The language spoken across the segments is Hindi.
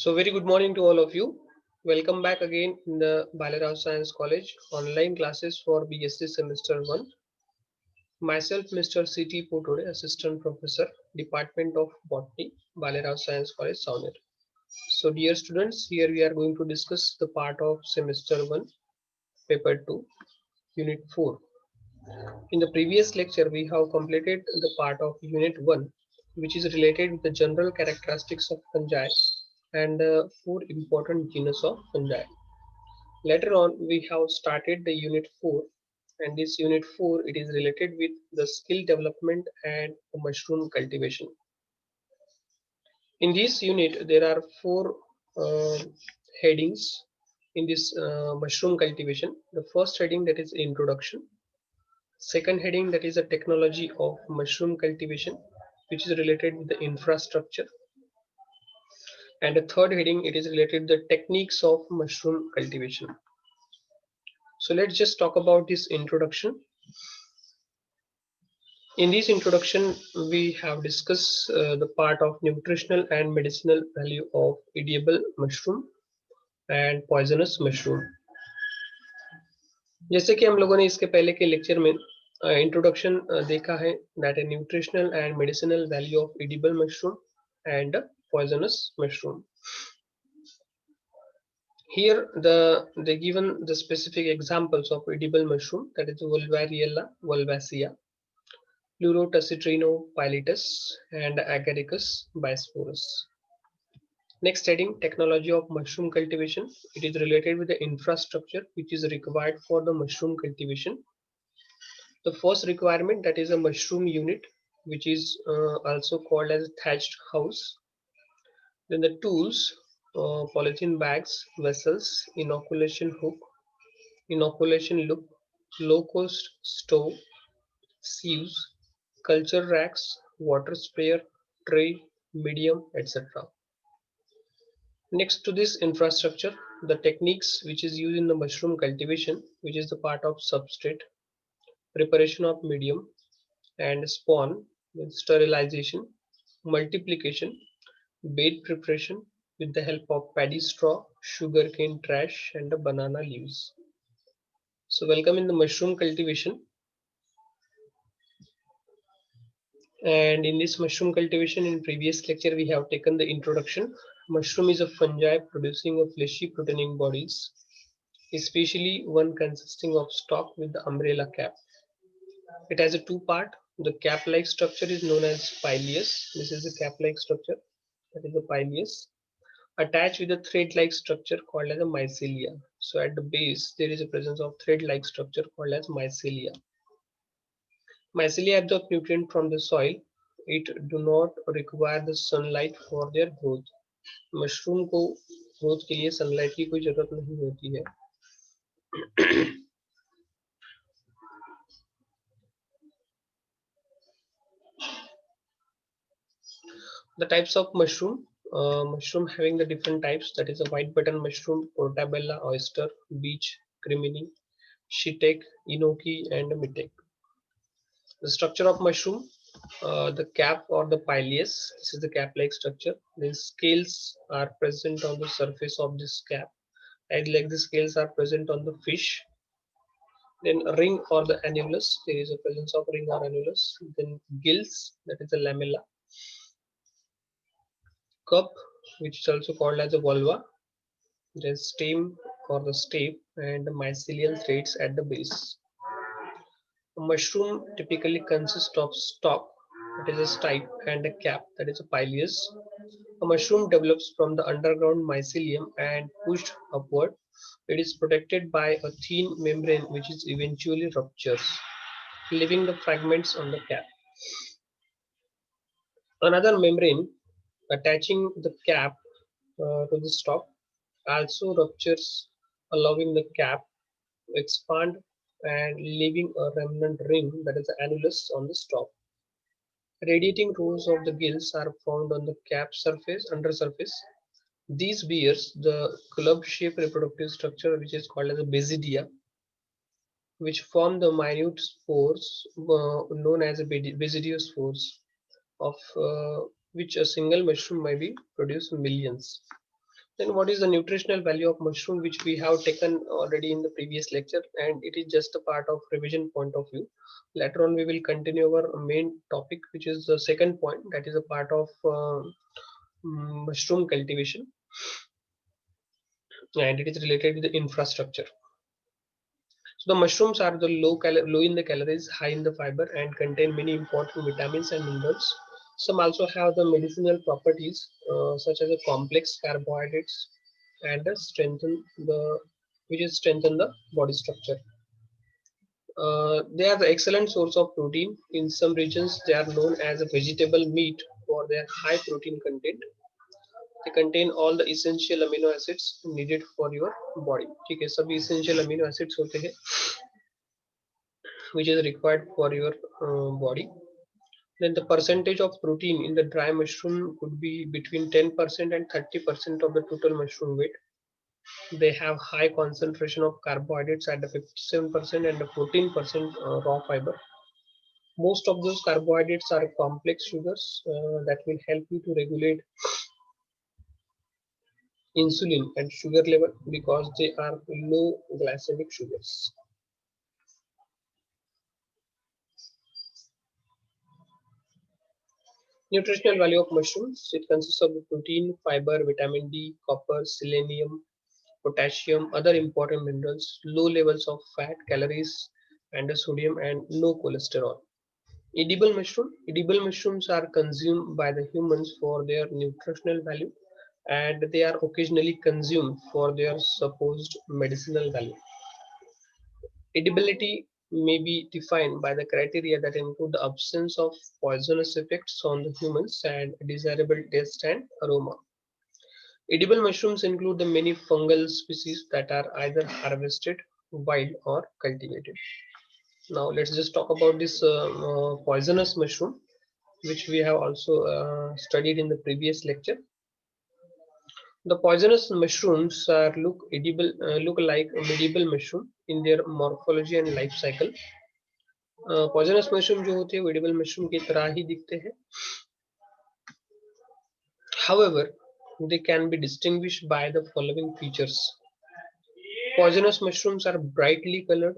So very good morning to all of you. Welcome back again in the Balarao Science College online classes for BSc Semester 1. Myself, Mr. C.T. Potode, Assistant Professor, Department of Botany, Balarao Science College, Saunir. So dear students, here we are going to discuss the part of Semester 1, Paper 2, Unit 4. In the previous lecture, we have completed the part of Unit 1, which is related with the general characteristics of fungi and the four important genus of fungi. Later on, we have started the Unit 4, and this Unit 4 it is related with the skill development and mushroom cultivation. In this unit, there are four uh, headings in this mushroom cultivation. The first heading that is introduction. Second heading that is a technology of mushroom cultivation, which is related with the infrastructure. And the third heading it is related to the techniques of mushroom cultivation. So let's just talk about this introduction. In this introduction, we have discussed the part of nutritional and medicinal value of edible mushroom and poisonous mushroom. जैसे कि हम लोगों ने इसके पहले के लेक्चर में इंट्रोडक्शन देखा है that a nutritional and medicinal value of edible mushroom and poisonous mushroom. Here they given the specific examples of edible mushroom, that is Wolvariella wolvacea, Pleurotussitrino pileatus, and Agaricus bisporus. Next heading, technology of mushroom cultivation. It is related with the infrastructure which is required for the mushroom cultivation. The first requirement, that is a mushroom unit, which is also called as thatched house. Then the tools, polythene bags, vessels, inoculation hook, inoculation loop, low-cost stove, sieves, culture racks, water sprayer, tray, medium, etc. Next to this infrastructure, the techniques which is used in the mushroom cultivation, which is the part of substrate, preparation of medium, and spawn with sterilization, multiplication, bait preparation with the help of paddy straw, sugarcane trash, and the banana leaves. So welcome in the mushroom cultivation. And in this mushroom cultivation, in previous lecture, we have taken the introduction. Mushroom is a fungi producing a fleshy proteining bodies, especially one consisting of stalk with the umbrella cap. It has a two-part. The cap-like structure is known as pileus. This is the cap-like structure, that is the pileus, attached with a thread-like structure called as a mycelia. So at the base, there is a presence of thread-like structure called as mycelia. Mycelia absorb nutrient from the soil. It do not require the sunlight for their growth. Mushroom को ग्रोथ के लिए सनलाइट की कोई जरूरत नहीं होती है. The types of mushroom. Mushroom having the different types, that is a white button mushroom, portabella, oyster, beach, crimini, shiitake, enoki, and mitek. The structure of mushroom, the cap or the pileus, this is the cap-like structure. The scales are present on the surface of this cap, and like the scales are present on the fish. Then ring or the annulus, there is a presence of ring or annulus. Then gills, that is a lamella. Cup, which is also called as a vulva. Then stem or the stape, and the mycelial threads at the base. A mushroom typically consists of stalk, that is a stipe, and a cap, that is a pileus. A mushroom develops from the underground mycelium and pushed upward. It is protected by a thin membrane which is eventually ruptures, leaving the fragments on the cap. Another membrane attaching the cap to the stalk also ruptures, allowing the cap to expand and leaving a remnant ring, that is the annulus, on the stalk. Radiating rows of the gills are found on the cap surface, undersurface. These bears the club-shaped reproductive structure which is called as a basidia, which form the minute spores known as a basidiospores, of which a single mushroom may be produce millions. Then what is the nutritional value of mushroom, which we have taken already in the previous lecture, and it is just a part of revision point of view. Later on we will continue our main topic, which is the second point, that is a part of mushroom cultivation, and it is related to the infrastructure. So the mushrooms are the low in the calories, high in the fiber, and contain many important vitamins and minerals. Some also have the medicinal properties, such as the complex carbohydrates, and which is strengthen the body structure. They are the excellent source of protein. In some regions, they are known as a vegetable meat for their high protein content. They contain all the essential amino acids needed for your body. ठीक है, सभी essential amino acids होते हैं which is required for your body. Then the percentage of protein in the dry mushroom could be between 10% and 30% of the total mushroom weight. They have high concentration of carbohydrates at the 57% and the 14% raw fiber. Most of those carbohydrates are complex sugars that will help you to regulate insulin and sugar level because they are low glycemic sugars. Nutritional value of mushrooms. It consists of protein, fiber, vitamin D, copper, selenium, potassium, other important minerals, low levels of fat, calories, and the sodium, and no cholesterol. Edible mushroom. Edible mushrooms are consumed by the humans for their nutritional value, and they are occasionally consumed for their supposed medicinal value. Edibility may be defined by the criteria that include the absence of poisonous effects on the humans and desirable taste and aroma. Edible mushrooms include the many fungal species that are either harvested, wild, or cultivated. Now let's just talk about this poisonous mushroom, which we have also studied in the previous lecture. The poisonous mushrooms look like a medieval mushroom in their morphology and life cycle. Poisonous mushroom जो होते हैं वो एडिबल मशरूम की तरह ही दिखते हैं. However, they can be distinguished by the following features. Poisonous mushrooms are brightly colored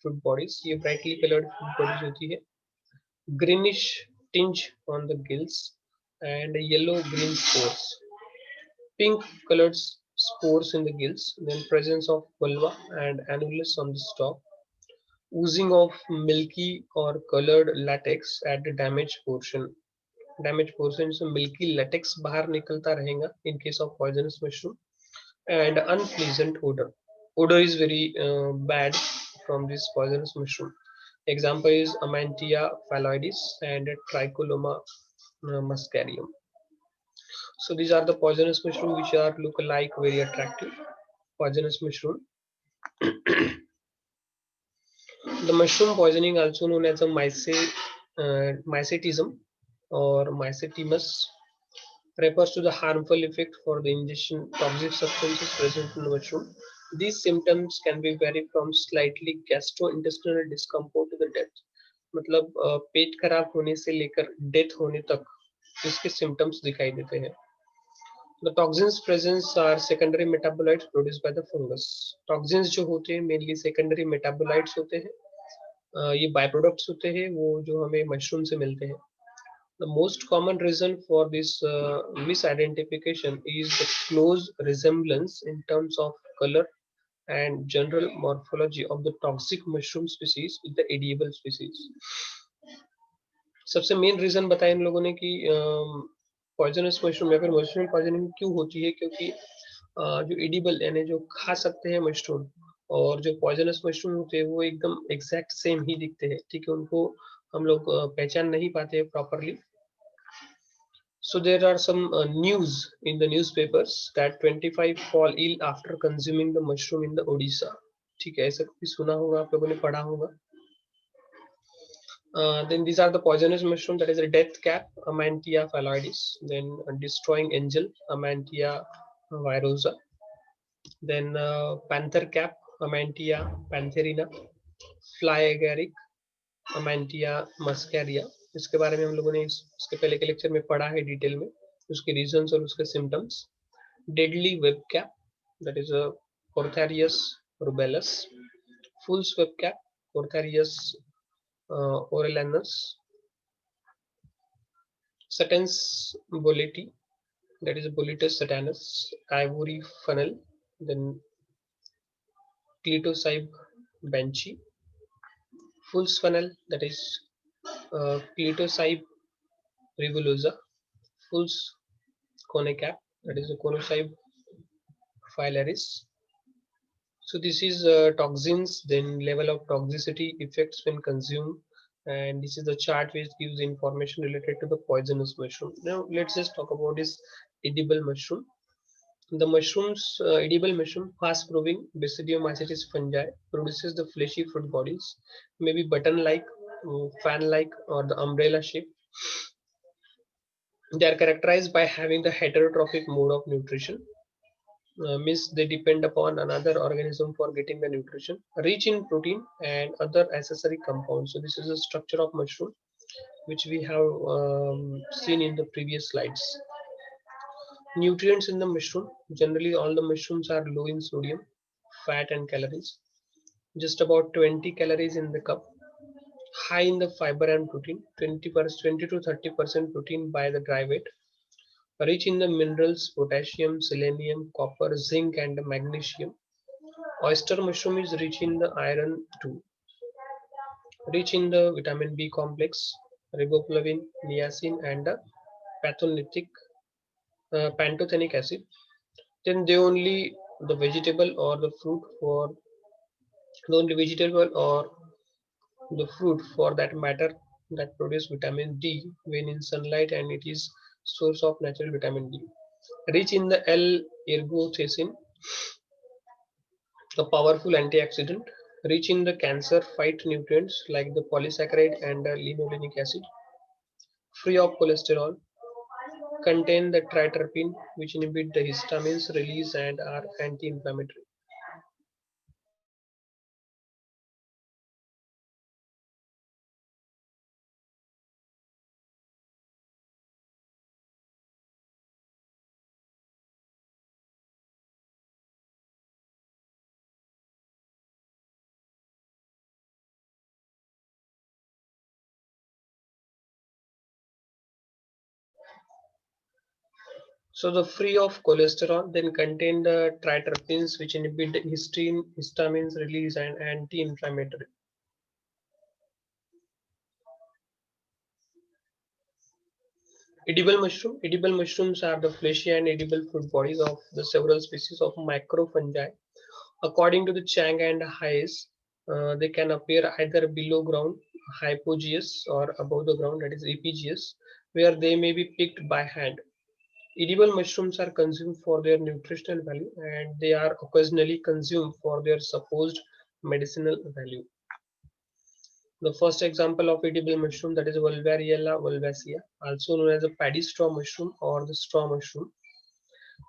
fruit bodies. ये brightly colored fruit bodies होती है. Greenish tinge on the gills and yellow green spores. Pink colored spores in the gills. Then presence of vulva and annulus on the stalk. Oozing of milky or colored latex at the damaged portion. Damaged portion से milky latex बाहर निकलता रहेगा in case of poisonous mushroom. And unpleasant odor. Odor is very bad from this poisonous mushroom. Example is Amantia phalloides and Trichoderma muscarium. So these are the poisonous mushroom which are look like very attractive. Poisonous mushroom. The mushroom poisoning, also known as a mycetism or mycetimus, refers to the harmful effect for the ingestion toxic substances present in the mushroom. These symptoms can be vary from slightly gastrointestinal discomfort to the death. मतलब पेट खराब होने से लेकर डेथ होने तक इसके सिम्टम्स दिखाई देते हैं. The toxins presence are secondary metabolites produced by the fungus. Toxins जो होते हैं mainly secondary metabolites होते हैं. ये बाय प्रोडक्ट्स होते हैं वो जो हमें मशरूम से मिलते हैं. The most common reason for this misidentification is the close resemblance in terms of color and general morphology of the toxic mushroom species with the edible species. सबसे मेन रीजन बताया इन लोगों ने कि पॉइजनस मशरूम या फिर मशरूम पॉइजनिंग क्यों होती है, क्योंकि जो एडिबल यानी जो खा सकते हैं मशरूम और जो पॉइजनस मशरूम होते हैं वो एकदम एग्जैक्ट सेम ही दिखते हैं. ठीक है, उनको हम लोग पहचान नहीं पाते properly. So there are some news in the newspapers that 25 fall ill after consuming the mushroom in the Odisha. ठीक है, ऐसा कभी सुना होगा, आप लोगों ने पढ़ा होगा. Then these are the poisonous mushroom, that is a death cap, Amantia phalloides. Then a destroying angel, Amantia virosa. Then panther cap, Amantia pantherina. Fly agaric, Amantia muscaria. इसके बारे में हम लोगों ने इसके पहले के लेक्चर में पढ़ा है डिटेल में, उसके रीजंस और उसके symptoms. deadly webcap, that is a Ortharius rubellus, fool's webcap, Ortharius orelanus, Satan's boleti, that is Boletus satanus, ivory funnel, then Clitocybe banshee, fool's funnel, that is Clitocybe revolusa, fool's conecap, that is the Conocybe filaris. So this is toxins, then level of toxicity, effects when consumed, and this is the chart which gives information related to the poisonous mushroom. Now let's just talk about this edible mushroom. The mushrooms, edible mushroom, fast-growing Basidiomycetes fungi, produces the fleshy fruit bodies, maybe button-like, fan-like, or the umbrella shape. They are characterized by having the heterotrophic mode of nutrition, means they depend upon another organism for getting the nutrition, rich in protein and other accessory compounds. So this is the structure of mushroom which we have seen in the previous slides. Nutrients in the mushroom, generally all the mushrooms are low in sodium, fat and calories, just about 20 calories in the cup, high in the fiber and protein, 20 to 30% protein by the dry weight, rich in the minerals potassium, selenium, copper, zinc and magnesium. Oyster mushroom is rich in the iron too, rich in the vitamin B complex, riboflavin, niacin, and pantothenic acid. Then the vegetable or the fruit for the only vegetable or the fruit for that matter that produce vitamin D when in sunlight, and it is source of natural vitamin D. Rich in the L-ergothecin, a powerful antioxidant, rich in the cancer fight nutrients like the polysaccharide and linolenic acid, free of cholesterol, contain the triterpene which inhibit the histamines release and are anti-inflammatory. So the free of cholesterol then contain the triterpenes which inhibit the histamines release and anti-inflammatory. Edible mushroom. Edible mushrooms are the fleshy and edible fruit bodies of the several species of microfungi. According to the Chang and Hayes, they can appear either below ground, hypogeous, or above the ground, that is epigeous, where they may be picked by hand. Edible mushrooms are consumed for their nutritional value and they are occasionally consumed for their supposed medicinal value. The first example of edible mushroom, that is Wolvariella wolvacea, also known as a paddy straw mushroom or the straw mushroom,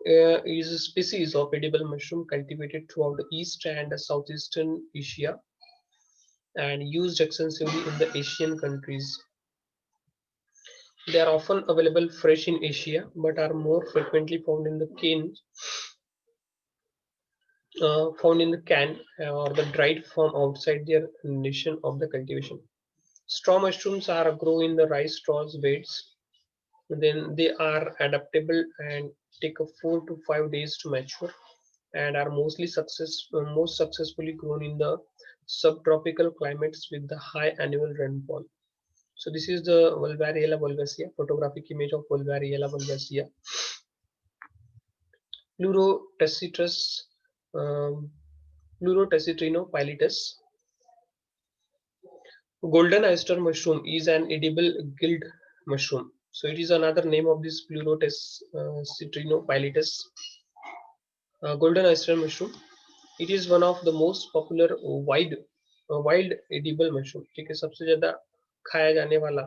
is a species of edible mushroom cultivated throughout the East and Southeastern Asia and used extensively in the Asian countries. They are often available fresh in Asia but are more frequently found in the can or the dried form outside their nation of the cultivation. Straw mushrooms are grow in the rice straws beds. Then they are adaptable and take a 4 to 5 days to mature and are most successfully grown in the subtropical climates with the high annual rainfall. So this is the Wolvariella wolvacea, photographic image of Wolvariella wolvacea. Pleurotacitus, um, Pleurotacitrino pileatus. Golden oyster mushroom is an edible gilled mushroom. So it is another name of this Pleurotacitrino pileatus. Golden oyster mushroom. It is one of the most popular wild edible mushroom. ठीक है, सबसे ज्यादा खाया जाने वाला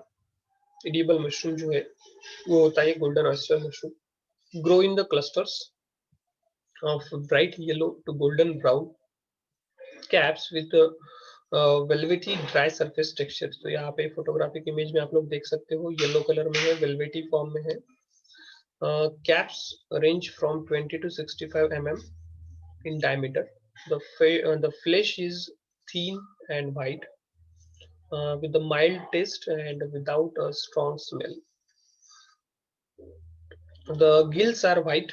edible mushroom जो है वो होता है golden oyster mushroom. Grow in the clusters of bright yellow to golden brown caps with velvety dry surface texture. तो यहाँ पे फोटोग्राफिक इमेज में आप लोग देख सकते हो येलो कलर में है, वेलवेटी फॉर्म में है Caps range from 20 to 65 mm in diameter. The flesh is thin and white, with a mild taste and without a strong smell. The gills are white,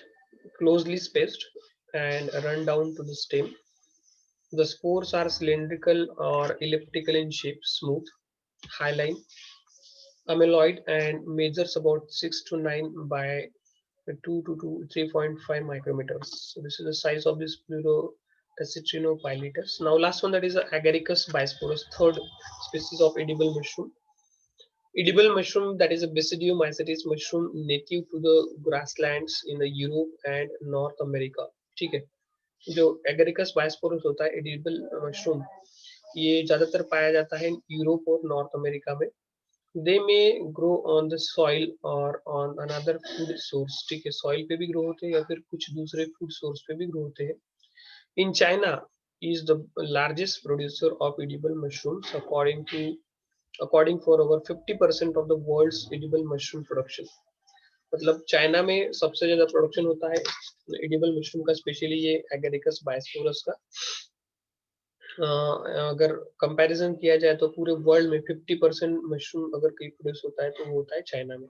closely spaced, and run down to the stem. The spores are cylindrical or elliptical in shape, smooth, hyaline, amyloid, and measures about 6 to 9 by 2 to 3.5 micrometers. So this is the size of this Pleurotacitinopilitus. Now last one, that is Agaricus bisporus, third species of edible mushroom. Edible mushroom, that is a Basidiomycetes mushroom native to the grasslands in the Europe and North America. ठीक है, जो एगरिकस बायस्पोरस होता है एडिबल मशरूम, ये ज्यादातर पाया जाता है यूरोप और नॉर्थ अमेरिका में. दे में ग्रो ऑन द सॉइल और ऑन अनदर फूड सोर्स. ठीक है, सॉइल पे भी ग्रो होते हैं या फिर कुछ दूसरे फूड सोर्स पे भी ग्रो होते हैं. In China is the largest producer of edible mushrooms according for over 50% of the world's edible mushroom production. मतलब चाइना में सबसे ज्यादा प्रोडक्शन होता है एडिबल मशरूम का, स्पेशली ये एगरिकस बायस्पोरस का. अगर कंपैरिजन किया जाए तो पूरे वर्ल्ड में 50% मशरूम अगर कहीं प्रोड्यूस होता है तो वो होता है चाइना में.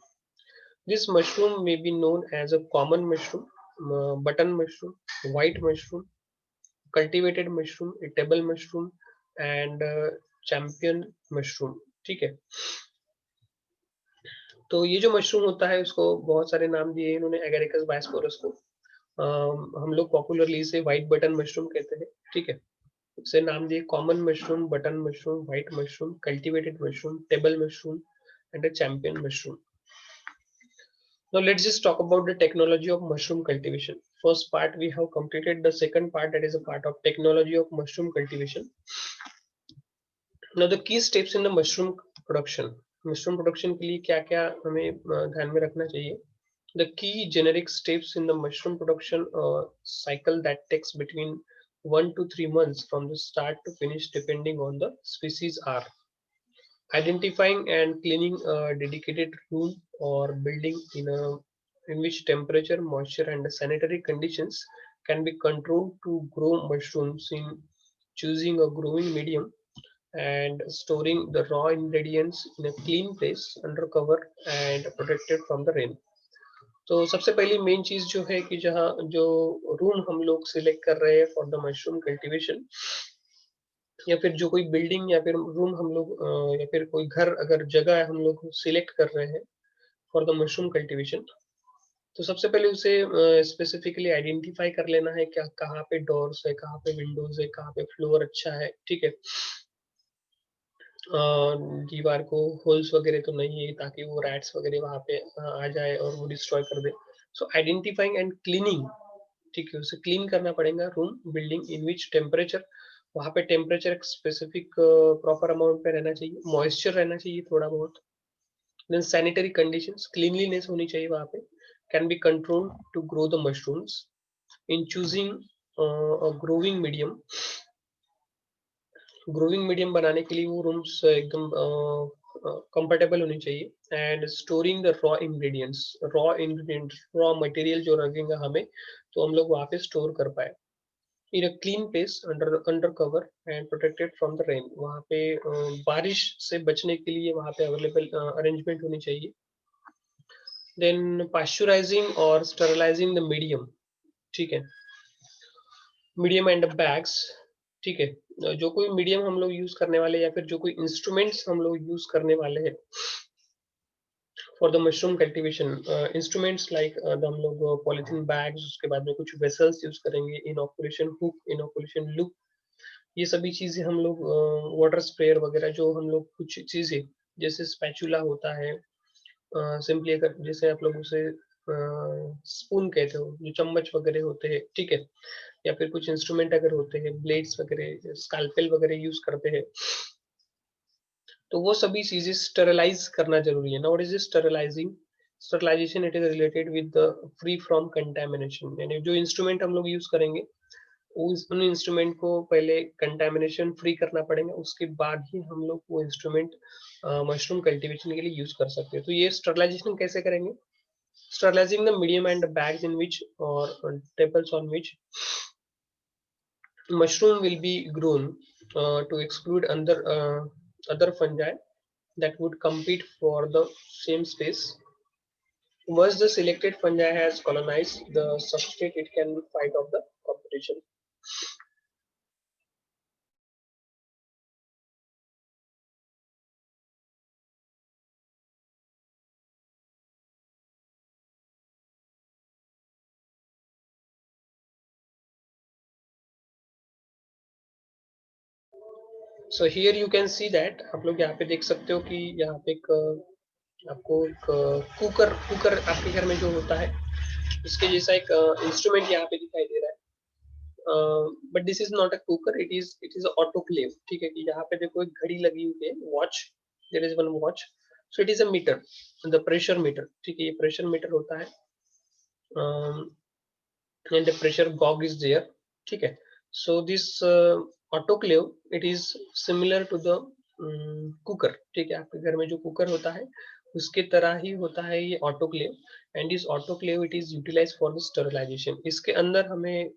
This mushroom may be known as a common mushroom, button mushroom, white mushroom, cultivated mushroom, table mushroom and champion mushroom. ठीक है, तो ये जो मशरूम होता है उसको बहुत सारे नाम दिए इन्होंने एगरिकस बायस्पोरस को. हम लोग पॉपुलरली इसे व्हाइट बटन मशरूम कहते हैं. ठीक है, इसे नाम दिए common mushroom, button mushroom, white mushroom, cultivated mushroom, table mushroom and a champion mushroom. Now let's just talk about the technology of mushroom cultivation. First part we have completed. The second part, that is a part of technology of mushroom cultivation. Now the key steps in the mushroom production. Mushroom production के लिए क्या क्या हमें ध्यान में रखना चाहिए. The key generic steps in the mushroom production cycle that takes between 1 to 3 months from the start to finish depending on the species are identifying and cleaning a dedicated room or building in which temperature, moisture, and sanitary conditions can be controlled to grow mushrooms, in choosing a growing medium and storing the raw ingredients in a clean place under cover and protected from the rain. तो सबसे पहली मेन चीज जो है कि जहाँ जो रूम हम लोग सिलेक्ट कर रहे हैं फॉर द मशरूम कल्टीवेशन, या फिर जो कोई बिल्डिंग या फिर रूम हम लोग या फिर कोई घर अगर जगह हम लोग सिलेक्ट कर रहे हैं फॉर द मशरूम कल्टीवेशन, तो सबसे पहले उसे स्पेसिफिकली आइडेंटिफाई कर लेना है क्या कहाँ पे डोर्स है, कहाँ पे विंडोज है, कहाँ पे फ्लोर अच्छा है. ठीक है, दीवार को होल्स वगैरह तो नहीं है ताकि वो रैट्स वगैरह वहाँ पे आ जाए और वो डिस्ट्रॉय कर दे. सो आइडेंटिफाइंग एंड क्लीनिंग. ठीक है, उसे क्लीन करना पड़ेगा room building in which temperature, वहाँ पे टेम्परेचर एक स्पेसिफिक प्रॉपर अमाउंट पे रहना चाहिए, मॉइस्चर रहना चाहिए थोड़ा बहुत, देन सैनिटरी कंडीशंस, क्लीनलीनेस होनी चाहिए वहाँ पे, can be control to grow the mushrooms. In choosing growing medium, growing medium बनाने के लिए वो रूम्स एकदम कंफर्टेबल होनी चाहिए. And storing the raw ingredients raw material जो लगेगा हमें, तो हम लोग वहाँ पे स्टोर कर पाए in a clean place under cover and protected from the rain. वहाँ पे बारिश से बचने के लिए वहाँ पे अवेलेबल अरेंजमेंट होनी चाहिए. देन पाश्चराइजिंग और स्टरलाइजिंग द मीडियम. ठीक है, मीडियम एंड बैग्स. ठीक है, जो कोई मीडियम हम लोग यूज करने वाले या फिर जो कोई इंस्ट्रूमेंट्स हम लोग यूज करने वाले हैं for the mushroom cultivation, instruments like हम लोग पॉलिथीन बैग्स, उसके बाद में कुछ वेसल्स यूज करेंगे, इनोकुलेशन हुक, इनोकुलेशन लूप, ये सभी चीजें हम लोग वाटर स्प्रेयर वगैरह जो हम लोग कुछ चीजें जैसे स्पैचुला होता है, सिंपली अगर जैसे आप लोग उसे स्पून कहते हो, जो चम्मच वगैरह होते हैं. ठीक है, या फिर कुछ इंस्ट्रूमेंट अगर होते हैं, ब्लेड्स वगैरह, स्कैल्पेल वगैरह यूज करते हैं, तो वो सभी चीजें स्टरलाइज करना जरूरी है. Now what is sterilizing? Sterilization it is related with the free from contamination. यानी जो इंस्ट्रूमेंट हम लोग यूज करेंगे उन इंस्ट्रूमेंट को पहले कंटामिनेशन फ्री करना पड़ेगा, उसके बाद ही हम लोग वो इंस्ट्रूमेंट मशरूम कल्टीवेशन के लिए यूज कर सकते हैं. तो ये स्टरलाइजेशन कैसे करेंगे? Sterilizing the medium and the bags in which or tables on which mushroom will be grown to exclude other fungi that would compete for the same space. Once the selected fungi has colonized the substrate, it can fight off the competition. So here you can see that आप लोग यहाँ पे देख सकते हो कि यहाँ पे एक आपको एक कुकर कुकर आपके घर में जो होता है उसके जैसा एक इंस्ट्रूमेंट यहाँ पे दिखाई दे रहा है, but this is not a cooker, it is autoclave. ठीक है कि यहाँ पे देखो एक घड़ी लगी हुई है, watch, there is one watch, so it is a meter, the pressure meter. ठीक है, ये प्रेशर मीटर होता है and the pressure gauge is there. ठीक है, so this autoclave it is similar to the cooker. ठीक है, आपके घर में जो कुकर होता है उसके तरह ही होता है ये ऑटोक्लेव, एंड इस autoclave it is utilize for the sterilization. इसके अंदर हमें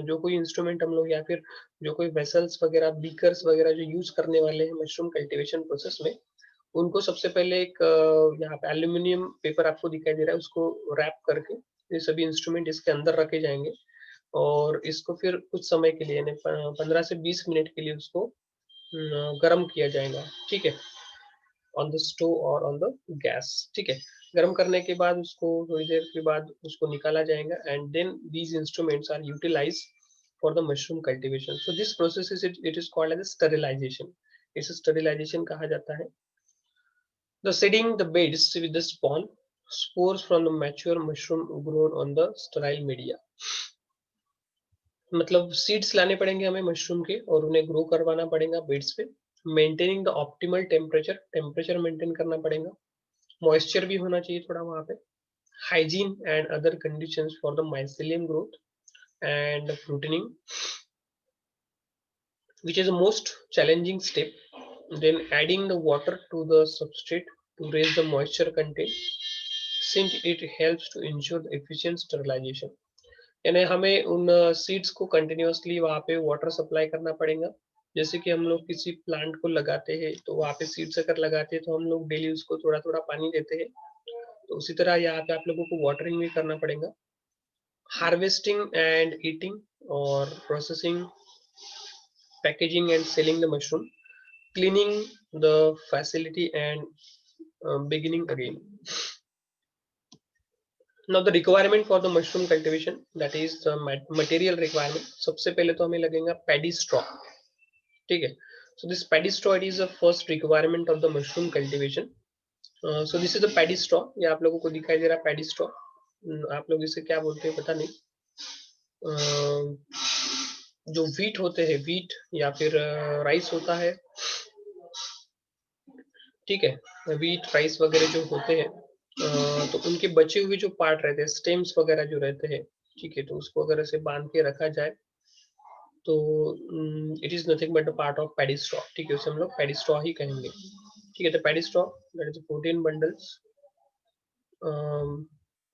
जो कोई इंस्ट्रूमेंट हम लोग या फिर जो कोई वेसल्स वगैरह, बीकर्स वगैरह जो यूज करने वाले हैं मशरूम कल्टीवेशन प्रोसेस में, उनको सबसे पहले एक यहाँ पे एल्यूमिनियम पेपर आपको दिखाई दे रहा है, उसको रैप करके ये सभी इंस्ट्रूमेंट इसके अंदर रखे जाएंगे और इसको फिर कुछ समय के लिए यानी 15 से 20 मिनट के लिए उसको गर्म किया जाएगा। ठीक है, ऑन द स्टोव और ऑन द गैस। ठीक है, गर्म करने के बाद उसको थोड़ी देर के बाद उसको निकाला जाएगा and then these instruments are utilize for the mushroom cultivation. So this process it is called as sterilization. इसे स्टरिलाइजेशन कहा जाता है। The seeding the beds with the spawn, spores from the mature mushroom grown on the sterile media। मतलब सीड्स लाने पड़ेंगे हमें मशरूम के और उन्हें ग्रो करवाना पड़ेगा बेड्स पे। Maintaining the optimal temperature, temperature maintain करना पड़ेगा, मॉइस्चर भी होना चाहिए थोड़ा वहाँ पे, hygiene and other conditions for the mycelium growth and fruiting, which is the most challenging step. Then adding the water to the substrate to raise the moisture content, since it helps to ensure the efficient sterilization। यानी हमें उन सीड्स को कंटिन्यूअसली वहाँ पे वाटर सप्लाई करना पड़ेगा। जैसे कि हम लोग किसी प्लांट को लगाते हैं तो वहाँ पे सीड्स अगर लगाते हैं तो हम लोग डेली उसको थोड़ा थोड़ा पानी देते हैं, तो उसी तरह यहाँ पे आप लोगों को वाटरिंग भी करना पड़ेगा। हार्वेस्टिंग एंड ईटिंग और processing, packaging and selling the mushroom, cleaning the facility and beginning again। Now the requirement for the mushroom cultivation, that is the material requirement। सबसे पहले तो हमें लगेगा paddy straw। ठीक है, so this paddy straw it is the first requirement of the mushroom cultivation। So this is the paddy straw। ये आप लोगों को दिखाई दे रहा है paddy straw। आप लोग इसे क्या बोलते हैं पता नहीं। जो वीट होते हैं, वीट या फिर राइस होता है, ठीक है, वीट राइस वगैरह जो होते हैं, तो उनके बचे हुए जो पार्ट रहते हैं, स्टेम्स वगैरह जो रहते हैं, ठीक है, तो उसको अगर ऐसे बांध के रखा जाए तो it is nothing but a part of paddy straw. ठीक है, उसे हम लोग पैडी स्ट्रॉ ही कहेंगे। ठीक है, तो paddy straw that is 14 bundles,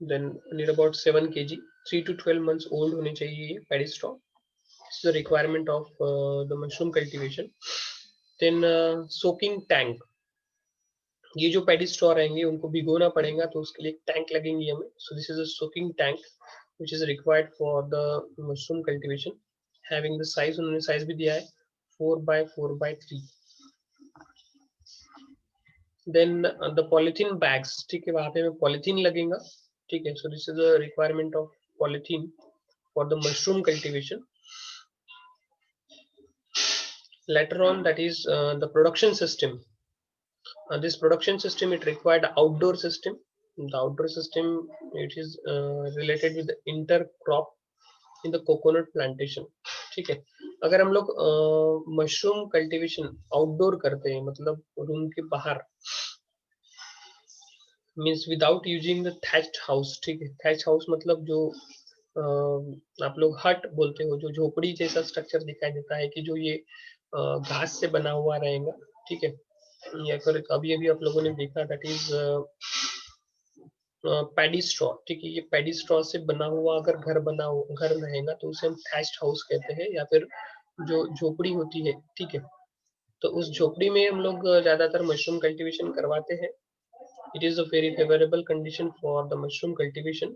then need about 7 kg, 3 to 12 months old होने चाहिए ये paddy straw. This is the requirement of the mushroom cultivation. Then soaking tank, ये जो पैडी स्ट्रॉ रहेंगे उनको भिगोना पड़ेगा, तो उसके लिए टैंक लगेंगी हमें। So this is a soaking tank which is required for the mushroom cultivation, having the size, उन्होंने साइज भी दिया है 4x4x3। Then the polythene bags, ठीक है, वहां पे हमें पॉलिथीन लगेगा। ठीक है, so this is the requirement of polythene for the mushroom cultivation. Later on, that is the production system। This production system it required outdoor system। The outdoor system it is related with the intercrop in the coconut plantation। ठीक है, अगर हम लोग मशरूम कल्टीवेशन आउटडोर करते हैं मतलब रूम के बाहर, means without using the thatched house. ठीक है, थैच हाउस मतलब जो आप लोग हट बोलते हो, जो झोपड़ी जैसा स्ट्रक्चर दिखाई देता है कि जो ये घास से बना हुआ रहेगा। ठीक है, या फिर अभी अभी आप लोगों ने देखा दैट इज पैडी स्ट्रॉ, ठीक है, ये पैडी स्ट्रॉ से बना हुआ अगर घर रहेगा तो उसे हम थैच्ड हाउस कहते हैं, या फिर जो झोपड़ी होती है, ठीक है, तो उस झोपड़ी में हम लोग ज्यादातर मशरूम कल्टीवेशन करवाते हैं. It is a very favourable condition for the mushroom cultivation.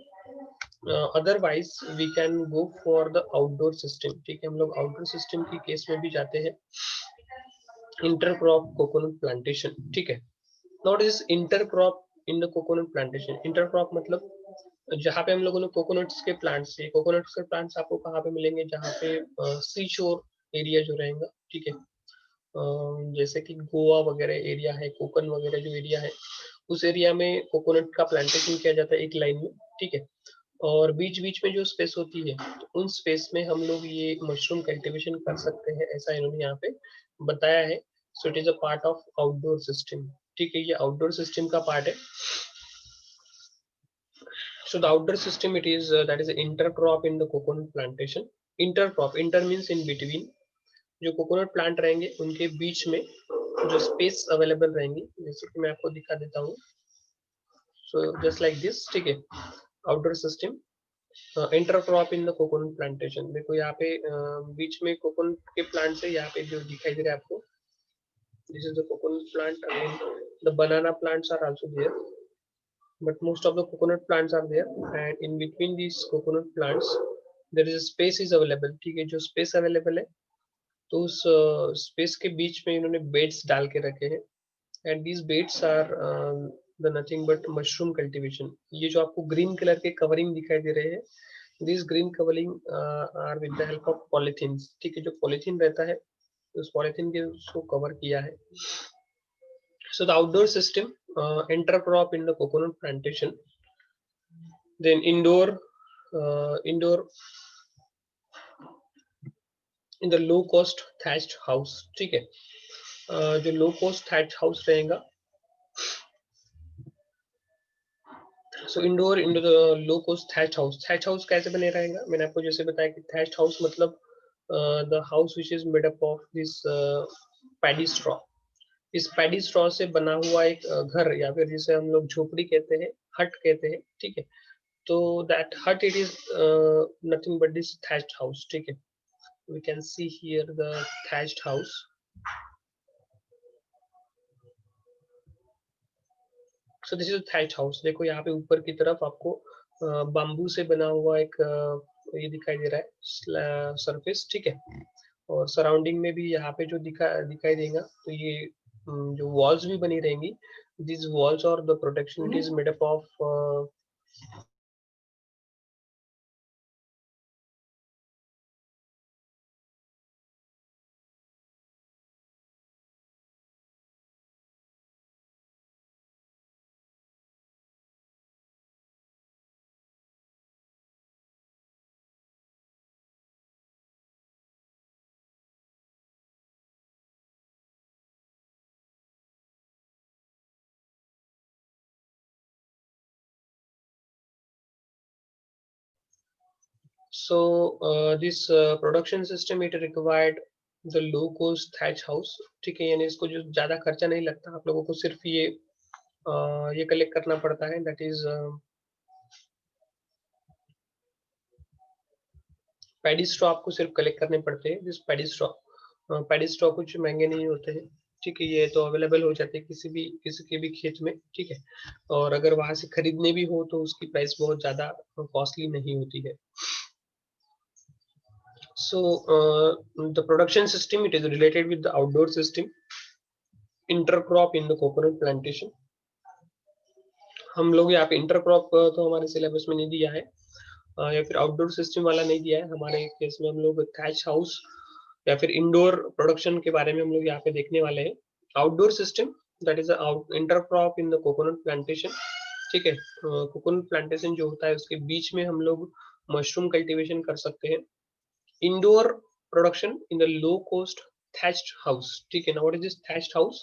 Otherwise we can go for the outdoor system, ठीक है, हम लोग आउटडोर सिस्टम की केस में भी जाते हैं. इंटरक्रॉप कोकोनट प्लांटेशन, ठीक है. Not is intercrop in the coconut plantation. Intercrop मतलब जहाँ पे हम लोगों ने कोकोनट्स के प्लांट्स है, कोकोनट्स के प्लांट्स आपको कहाँ पे मिलेंगे, जहाँ पे सी शोर एरिया जो रहेगा, ठीक है, जैसे कि गोवा वगैरह एरिया है, कोकन वगैरह जो एरिया है, उस एरिया में कोकोनट का प्लांटेशन किया जाता है एक लाइन में, ठीक है. और बीच बीच में जो स्पेस होती है, तो उन स्पेस में हम लोग ये मशरूम कल्टीवेशन कर सकते हैं, ऐसा इन्होंने यहाँ पे बताया है. सो it is a part of outdoor system, ठीक है, ये आउटडोर सिस्टम का पार्ट है. So the outdoor system, it is that is intercrop in the coconut plantation. Intercrop, inter means in between. जो कोकोनट प्लांट रहेंगे उनके बीच में जो स्पेस अवेलेबल रहेंगी, जैसे कि मैं आपको दिखा देता हूँ. सो जस्ट लाइक दिस, ठीक है, outdoor system. Intercrop in the coconut plantation. देखो यहाँ पे बीच में कोकोनट के प्लांट से यहाँ पे जो दिखाई दे रहा है आपको, this is the coconut plant. Again the banana plants are also there, but most of the coconut plants are there, and in between these coconut plants there is a space is available, ठीक है, जो space available है, तो उस space के बीच में इन्होंने बेड्स डाल के रखे हैं. and these beds are the nothing but mushroom cultivation. ये जो आपको green कलर के कवरिंग दिखाई दे रहे हैं, these green covering are with the help of polythenes, ठीक है, जो पॉलीथीन रहता है उस पॉलीथीन के उसको कवर किया है. So the outdoor system, intercrop in the coconut plantation. Then indoor in the low cost thatched house, ठीक है. जो लो कॉस्ट thatched house रहेगा, so indoor indo the low cost thatched house कैसे बने रहेगा, मैंने आपको जैसे बताया कि thatched house मतलब the house which is made up of this paddy straw. इस पैडी स्ट्रॉ से बना हुआ एक घर, या फिर जिसे हम लोग झोपड़ी कहते हैं, हट कहते हैं, ठीक है. तो दैट हट it is nothing but this thatched house, ठीक है. We can see here the thatched house. So this is thatched house. देखो यहाँ पे ऊपर की तरफ आपको बाम्बू से बना हुआ एक ये दिखाई दे रहा है सरफेस, ठीक है. और सराउंडिंग में भी यहाँ पे जो दिखाई देगा, तो ये जो वॉल्स भी बनी रहेंगी. दिस वॉल्स और the protection it is made up of so this production system it required the low cost thatch house, ठीक है, यानी इसको जो ज्यादा खर्चा नहीं लगता, आप लोगों को सिर्फ ये कलेक्ट करना पड़ता है, दैट इज पैडी स्ट्रॉ आपको सिर्फ कलेक्ट करने पड़ते हैं. जिस पैडी स्ट्रॉ कुछ महंगे नहीं होते हैं, ठीक है, ये तो अवेलेबल हो जाते हैं किसी के भी खेत में, ठीक है. और अगर वहां से खरीदने भी हो तो उसकी प्राइस बहुत ज्यादा कॉस्टली नहीं होती है. So the production system it is related with the outdoor system. Intercrop in the coconut plantation. हम लोग यहाँ पे इंटरक्रॉप तो हमारे सिलेबस में नहीं दिया है, या फिर आउटडोर सिस्टम वाला नहीं दिया है. हमारे केस में हम लोग थैच हाउस या फिर इंडोर प्रोडक्शन के बारे में हम लोग यहाँ पे देखने वाले हैं. Outdoor system that is intercrop in the coconut plantation, ठीक है. कोकोनट प्लांटेशन जो होता है उसके बीच में हम लोग मशरूम कल्टीवेशन कर सकते हैं. Indoor production in the low cost thatched house, ठीक है. Now what is this thatched house?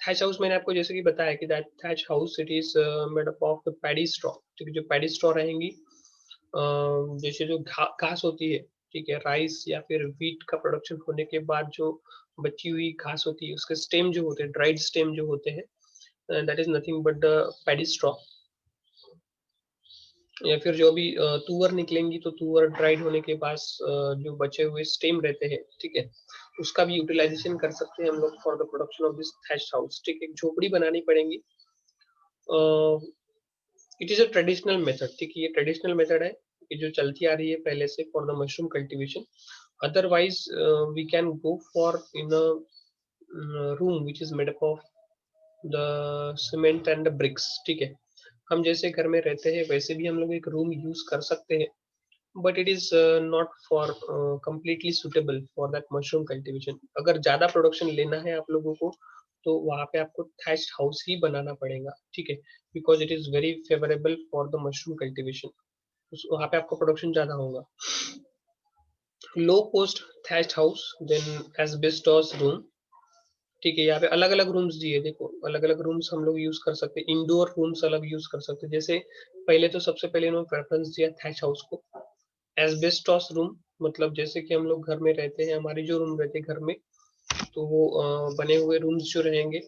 Thatch house मैंने आपको जैसे कि बताया कि that thatch house it is made up of the paddy straw, ठीक है. जो पैडी स्ट्रॉ रहेंगी, जैसे जो घास होती है, ठीक है, राइस या फिर व्हीट का प्रोडक्शन होने के बाद जो बची हुई घास होती है, उसके स्टेम जो होते हैं, ड्राइड स्टेम जो होते हैं, that is nothing but the paddy straw. या फिर जो भी तुअर निकलेंगी तो तुअर ड्राइड होने के बाद जो बचे हुए स्टेम रहते हैं, ठीक है, उसका भी यूटिलाइजेशन कर सकते हैं हम लोग for the production of this thatched house. ठीक है, एक झोपड़ी बनानी पड़ेगी। It is a traditional method. ठीक है, ये ट्रेडिशनल मेथड है कि जो चलती आ रही है पहले से for the mushroom cultivation. Otherwise we can go for in a room which is made up of the cement and the bricks. ठीक है, हम जैसे घर में रहते हैं वैसे भी हम लोग एक रूम यूज कर सकते हैं, but it is not for completely suitable for that mushroom cultivation. अगर ज्यादा प्रोडक्शन लेना है आप लोगों को तो वहाँ पे आपको थैच्ड हाउस ही बनाना पड़ेगा। ठीक है, because it is very favourable for the mushroom cultivation, वहाँ पे आपका प्रोडक्शन ज्यादा होगा। Low cost thatched house, then asbestos room. ठीक है, यहाँ पे अलग अलग रूम्स दिए, देखो अलग अलग रूम्स हम लोग यूज कर सकते हैं। इंडोर रूम्स अलग यूज कर सकते हैं, जैसे पहले तो सबसे पहले इन्होंने प्रेफरेंस दिया थैच हाउस को। एस्बेस्टॉस रूम मतलब जैसे कि हम लोग घर में रहते हैं, हमारी जो रूम रहते हैं घर में, तो वो बने हुए रूम्स जो रहेंगे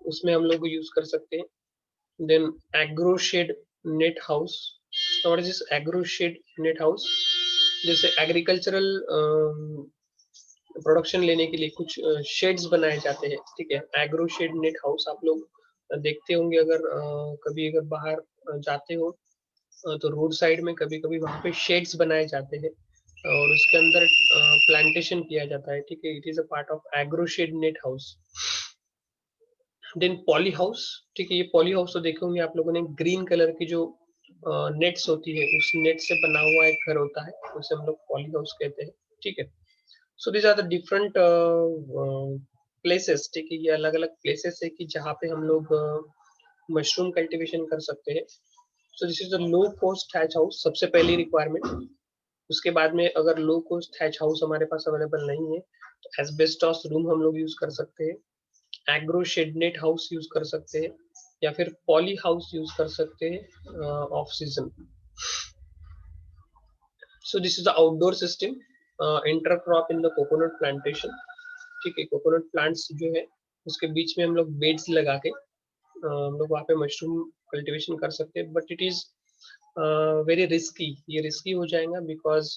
उसमें हम लोग यूज कर सकते हैं। Then agro shade net house. What is this agro shade net house? जैसे एग्रीकल्चरल प्रोडक्शन लेने के लिए कुछ शेड्स बनाए जाते हैं। ठीक है, एग्रो शेड नेट हाउस आप लोग देखते होंगे अगर कभी अगर बाहर जाते हो तो रोड साइड में कभी कभी वहाँ पे शेड्स बनाए जाते हैं और उसके अंदर प्लांटेशन किया जाता है। ठीक है, it is a part of agro shade net house. Then poly house. ठीक है, ये पॉली हाउस तो देखे होंगे आप लोगों ने, ग्रीन कलर की जो नेट्स होती है उस नेट से बना हुआ एक घर होता है, उसे हम लोग पॉली हाउस कहते हैं। ठीक है, so these are the different places. ठीक है, ये अलग अलग प्लेसेस है कि जहाँ पे हम लोग मशरूम कल्टीवेशन कर सकते हैं। So this is the low cost thatch house, सबसे पहली रिक्वायरमेंट। उसके बाद में अगर लो कॉस्ट थैच हाउस हमारे पास अवेलेबल नहीं है तो एस्बेस्टॉस रूम हम लोग यूज कर सकते हैं, एग्रो शेडनेट हाउस यूज कर सकते हैं, या फिर पॉली हाउस यूज कर सकते हैं off season. So this is the outdoor system, intercrop in the coconut plantation. ठीक है, कोकोनट प्लांट्स जो है उसके बीच में हम लोग बेड्स लगा के हम लोग वहाँ पे मशरूम कल्टीवेशन कर सकते हैं, but it is very risky. ये रिस्की हो जाएगा बिकॉज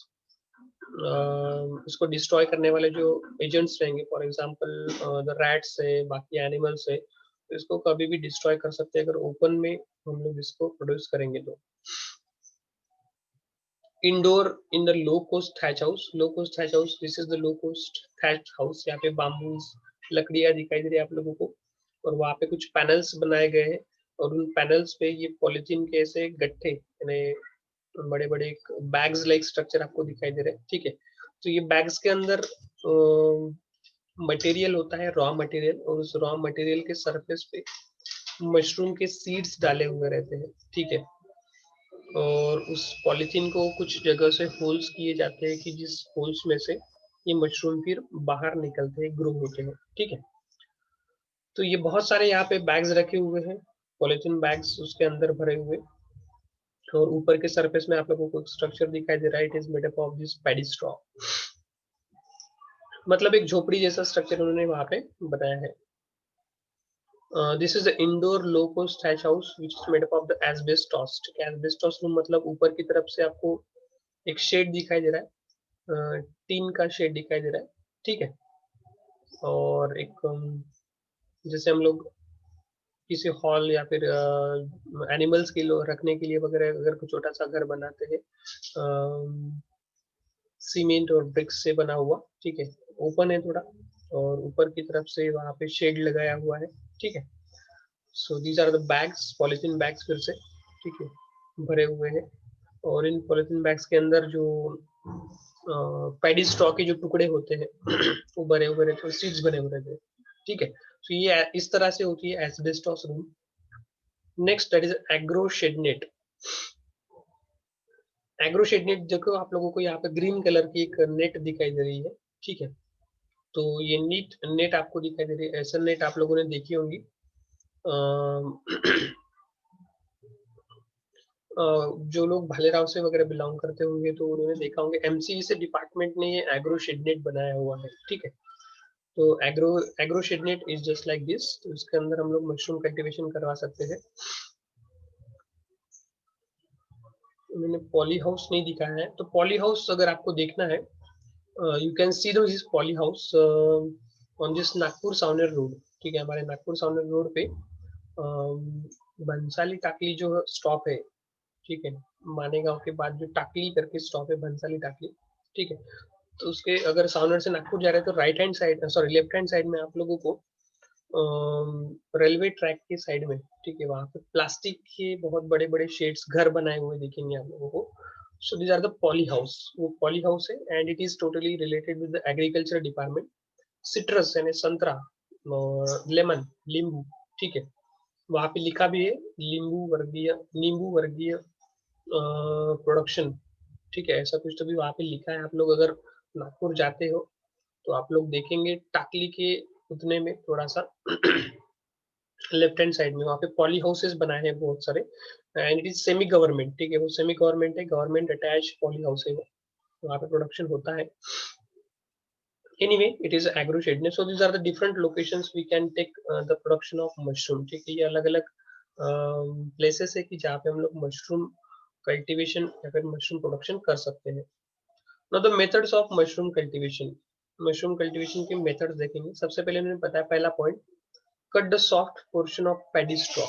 इसको डिस्ट्रॉय करने वाले जो एजेंट्स रहेंगे, फॉर एग्जांपल द रैट्स है, बाकी एनिमल्स है, तो इसको कभी भी डिस्ट्रॉय कर सकते हैं अगर ओपन में हम लोग इसको प्रोड्यूस करेंगे तो। Indoor in the low coast thatch house. Low coast thatch house, this is the low coast thatch house. यहाँ पे बाम्बूस लकड़ियाँ दिखाई दे रही है आप लोगों को, और वहाँ पे कुछ पैनल्स बनाए गए हैं और उन पैनल्स पे ये पॉलिथीन के ऐसे गट्ठे यानी बड़े बड़े बैग्स लाइक स्ट्रक्चर आपको दिखाई दे रहे हैं। ठीक है, तो ये बैग्स के अंदर मटेरियल होता है, रॉ मटेरियल, और उस रॉ मटेरियल के सरफेस पे मशरूम के सीड्स डाले हुए रहते हैं। ठीक है, और उस पॉलीथीन को कुछ जगह से होल्स किए जाते हैं कि जिस होल्स में से ये मशरूम फिर बाहर निकलते हैं, ग्रो होते हैं। ठीक है, तो ये बहुत सारे यहाँ पे बैग्स रखे हुए हैं, पॉलीथीन बैग्स उसके अंदर भरे हुए, और ऊपर के सरफेस में आप लोगों को स्ट्रक्चर दिखाई दे रहा है, it is made up of this paddy straw. मतलब एक झोपड़ी जैसा स्ट्रक्चर उन्होंने वहां पे बनाया है। This is the indoor low coast thatch house which is made up of the asbestos. ठीक है, एस्बेस्टॉस रूम मतलब ऊपर की तरफ से आपको एक शेड दिखाई दे रहा है, टीन का शेड दिखाई दे रहा है। ठीक है, और एक जैसे हम लोग किसी हॉल या फिर एनिमल्स के लिए रखने के लिए वगैरह अगर कोई छोटा सा घर बनाते हैं सीमेंट और ब्रिक्स से बना हुआ। ठीक है, ओपन है थोड़ा, और ऊपर की तरफ से वहाँ पे शेड लगाया हुआ है। ठीक है, so these are the bags, polythene bags फिर से, ठीक है, भरे हुए हैं, और इन पॉलिथीन बैग्स के अंदर जो पैडी स्ट्रॉ के जो टुकड़े होते हैं वो भरे हुए रहते हैं, सीड्स भरे हुए रहते हैं। ठीक है, तो ये इस तरह से होती है asbestos room. Next that is agro shade net. Agro shade net देखो आप लोगों को यहाँ पे ग्रीन कलर की एक नेट दिखाई दे रही है। ठीक है, तो ये नेट नेट आपको दिखाई दे रही है, ऐसा नेट आप लोगों ने देखी होंगी। जो लोग भालेराव से वगैरह बिलोंग करते होंगे तो उन्होंने देखा होंगे, एमसीई से डिपार्टमेंट ने ये एग्रो शेडनेट बनाया हुआ है। ठीक है, तो agro agro shade net is just like this, तो इसके अंदर हम लोग मशरूम कल्टीवेशन करवा सकते हैं। उन्होंने पॉली हाउस नहीं दिखाया है, तो पॉली हाउस अगर आपको देखना है, you can see this poly house on this Nagpur Savner road. ठीक है, हमारे नागपुर सावनेर रोड पे भंसाली टाकली जो स्टॉप है, ठीक है, मानेगांव के बाद जो टाकली करके स्टॉप है, भंसाली टाकली, ठीक है, तो उसके अगर सावनेर से नागपुर जा रहे हैं तो right hand side, sorry left hand side में आप लोगों को रेलवे ट्रैक के साइड में, ठीक है, वहां पे प्लास्टिक के बहुत बड़े बड़े शेड्स घर बनाए हुए दिखेंगे आप लोगों को। So these are the poly house, वो पॉली हाउस है and it is totally related with the agriculture department. Citrus यानी संतरा और लेमन नींबू, ठीक है, वहां पे लिखा भी है नींबू वर्गीय प्रोडक्शन, ठीक है, ऐसा कुछ तो भी वहां पे लिखा है। आप लोग अगर नागपुर जाते हो तो आप लोग देखेंगे टाकली के उतने में थोड़ा सा लेफ्ट हैंड साइड में वहाँ पे पॉली हाउसेस बनाए हैं बहुत सारे and it is semi government, ठीक है, वो सेमी गवर्नमेंट है, गवर्नमेंट अटैच पॉली हाउस है वो, वहाँ पे प्रोडक्शन होता है। Anyway it is agro shade, so these are the different locations we can take the production of mushroom, ठीक है, ये अलग अलग प्लेसेस है कि जहाँ पे हम लोग मशरूम कल्टीवेशन या फिर मशरूम प्रोडक्शन कर सकते हैं। Now the methods of mushroom cultivation, mushroom cultivation के मेथड्स देखेंगे। सबसे पहले मैंने बताया पहला point, cut the soft portion of paddy straw,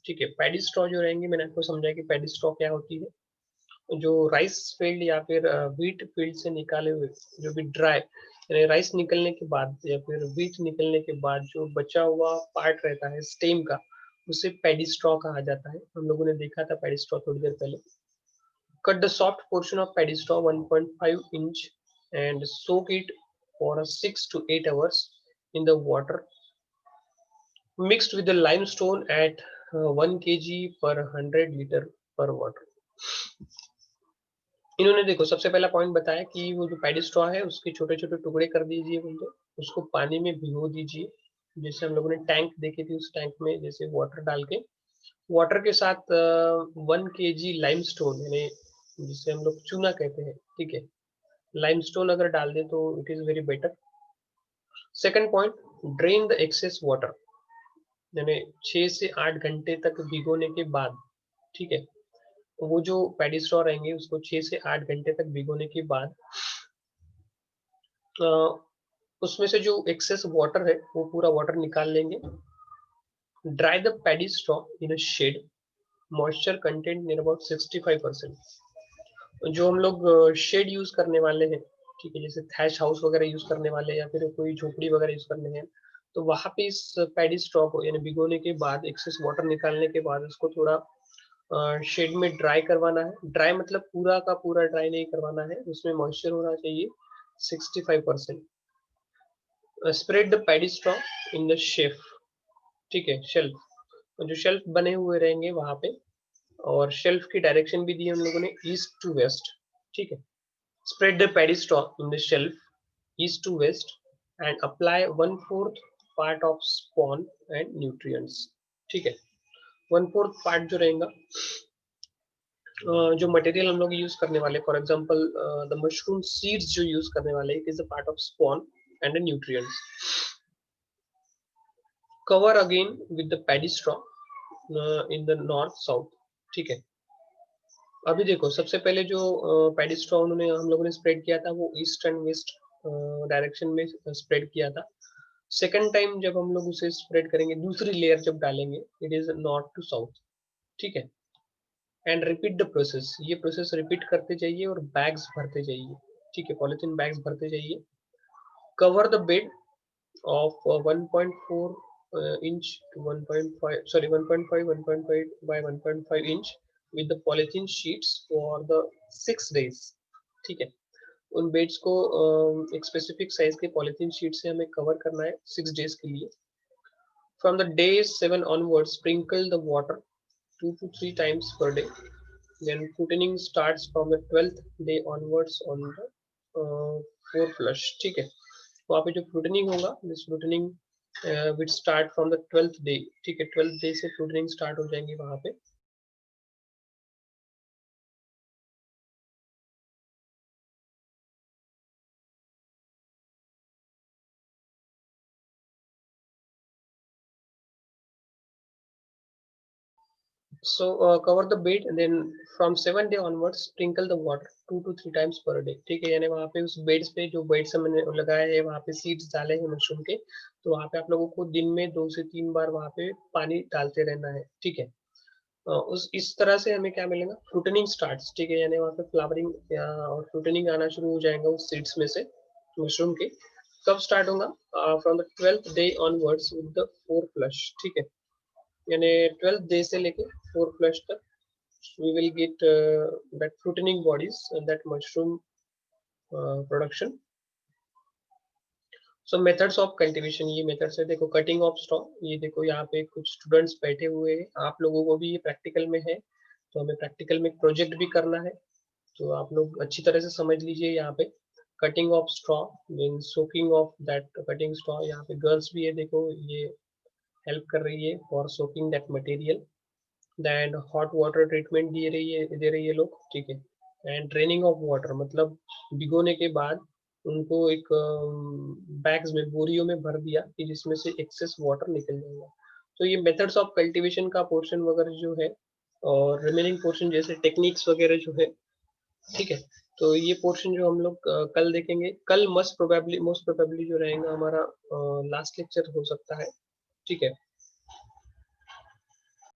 ठीक है, पैडी स्ट्रॉ जो रहेंगे, मैंने आपको समझाया कि पैडी स्ट्रॉ क्या होती है। जो राइस फील्ड या फिर व्हीट फील्ड से निकाले हुए जो भी ड्राई यानी राइस निकलने के बाद या फिर व्हीट निकलने के बाद जो बचा हुआ पार्ट रहता है स्टेम का, उसे पैडी स्ट्रॉ कहा जाता है। हम लोगों ने देखा था पैडी स्ट्रॉ थोड़ी देर पहले। Cut the soft portion of paddy straw 1.5 inch and soak it for 6 to 8 hours in the water mixed with the limestone at 1 kg per 100 liter per water। इन्होंने देखो सबसे पहला पॉइंट बताया कि वो जो पैडी स्ट्रॉ है उसके छोटे छोटे टुकड़े कर दीजिए, बोलते उसको पानी में भिगो दीजिए, जैसे हम लोगों ने टैंक देखे थे उस टैंक में जैसे वाटर डाल के, वाटर के साथ 1 kg लाइमस्टोन यानी जिसे हम लोग चूना कहते हैं, ठीक है, लाइमस्टोन अगर डाल दे तो it is very better. Second point, drain the excess water, यानी 6 से 8 घंटे तक भिगोने के बाद, ठीक है, वो जो पैडी स्ट्रॉ रहेंगे उसको 6 से 8 घंटे तक भिगोने के बाद अ, उसमें से जो एक्सेस वाटर है वो पूरा वाटर निकाल लेंगे। Dry the paddy straw in a shade, moisture content near about 65%। जो हम लोग शेड यूज करने वाले हैं, ठीक है, जैसे थैच हाउस वगैरह यूज करने वाले या फिर कोई झोपड़ी वगैरह यूज करने हैं, तो वहां पे इस पैडी स्ट्रॉ को यानी भिगोने के बाद एक्सेस वाटर निकालने के बाद उसको थोड़ा शेड में ड्राई करवाना है। ड्राई मतलब पूरा का पूरा ड्राई नहीं करवाना है, उसमें मॉइस्चर होना चाहिए 65%। Spread the paddy straw in the chef, ठीक है, शेल्फ, जो शेल्फ बने हुए रहेंगे वहां पे, और शेल्फ की डायरेक्शन भी दी है हम लोगों ने ईस्ट टू वेस्ट, ठीक है। Spread the paddy straw in the shelf east to west and apply 1/4 part of spawn and nutrients, ठीक है, 1/4 पार्ट जो रहेगा जो मटेरियल हम लोग यूज करने वाले, for example the mushroom seeds जो यूज करने वाले, it is a part of spawn and the nutrients. Cover again with the paddy straw in the north south, ठीक है। अभी देखो सबसे पहले जो पैडी स्ट्रॉ उन्होंने हम लोगों ने स्प्रेड किया था वो ईस्ट एंड वेस्ट डायरेक्शन में स्प्रेड किया था। सेकंड टाइम जब हम लोग उसे स्प्रेड करेंगे, दूसरी लेयर जब डालेंगे, it is north to south, ठीक है, एंड रिपीट द प्रोसेस, ये प्रोसेस रिपीट करते जाइए और बैग्स भरते जाइए, ठीक है, पॉलिथीन बैग्स भरते जाइए। Cover the bed of 1.4 inch to 1.5, sorry 1.5 1.5 by 1.5 inch with the polythene sheets for the 6 days, ठीक है, उन बेड्स को एक स्पेसिफिक साइज के पॉलिथीन शीट से हमें कवर करना है 6 days के लिए। From the day 7 onwards sprinkle the water 2 to 3 times per day, then fruiting starts from the 12th day onwards on the four flush, ठीक है, वहाँ पे जो फ्रूटनिंग होगा, this fruiting will start from the 12th day, ठीक है, 12th डे से फ्रूटनिंग स्टार्ट हो जाएंगी वहाँ पे। cover the bed and then from 7 day onwards sprinkle the water 2 to 3 times per day. ठीक है, यानी वहाँ पे उस बेड्स पे जो बेड्स हमने लगाए हैं वहाँ पे सीड्स डाले हैं मशरूम के, तो वहाँ पे आप लोगों को दिन में 2 से 3 बार वहाँ पे पानी डालते रहना है। ठीक है, उस इस तरह से हमें क्या मिलेगा, फ्रूटनिंग स्टार्ट्स। ठीक है, यानी वहाँ पे फ्लावरिंग और फ्रूटनिंग आना शुरू हो जाएगा उस सीड्स में से मशरूम के। कब स्टार्ट होगा? From the 12th day onwards with the 4 flush. ठीक है, यानी 12th डे से लेके 4 फ्लश तक we will get that fruiting bodies and that mushroom production. So methods of cultivation, ये मेथड्स है, देखो कटिंग ऑफ स्ट्रॉ, ये देखो यहाँ पे कुछ स्टूडेंट्स बैठे हुए हैं, आप लोगों को भी ये प्रैक्टिकल में है, तो हमें प्रैक्टिकल में एक प्रोजेक्ट भी करना है, तो आप लोग अच्छी तरह से समझ लीजिए। यहाँ पे cutting of straw mean soaking of that cutting straw, यहाँ पे गर्ल्स भी है, देखो ये हेल्प कर रही है for soaking that material. Then hot water treatment दे रही है लोग। ठीक है, एंड ड्रेनिंग ऑफ वाटर मतलब भिगोने के बाद उनको एक बैग्स में बोरियों में भर दिया कि जिसमें से एक्सेस वाटर निकल जाएगा। तो ये मेथड्स ऑफ कल्टीवेशन का पोर्शन वगैरह जो है, और रिमेनिंग पोर्शन जैसे टेक्निक्स वगैरह जो है, ठीक है, तो ये पोर्शन जो हम लोग कल देखेंगे। कल मोस्ट प्रोबेबली जो रहेगा हमारा लास्ट लेक्चर हो सकता है। ठीक है,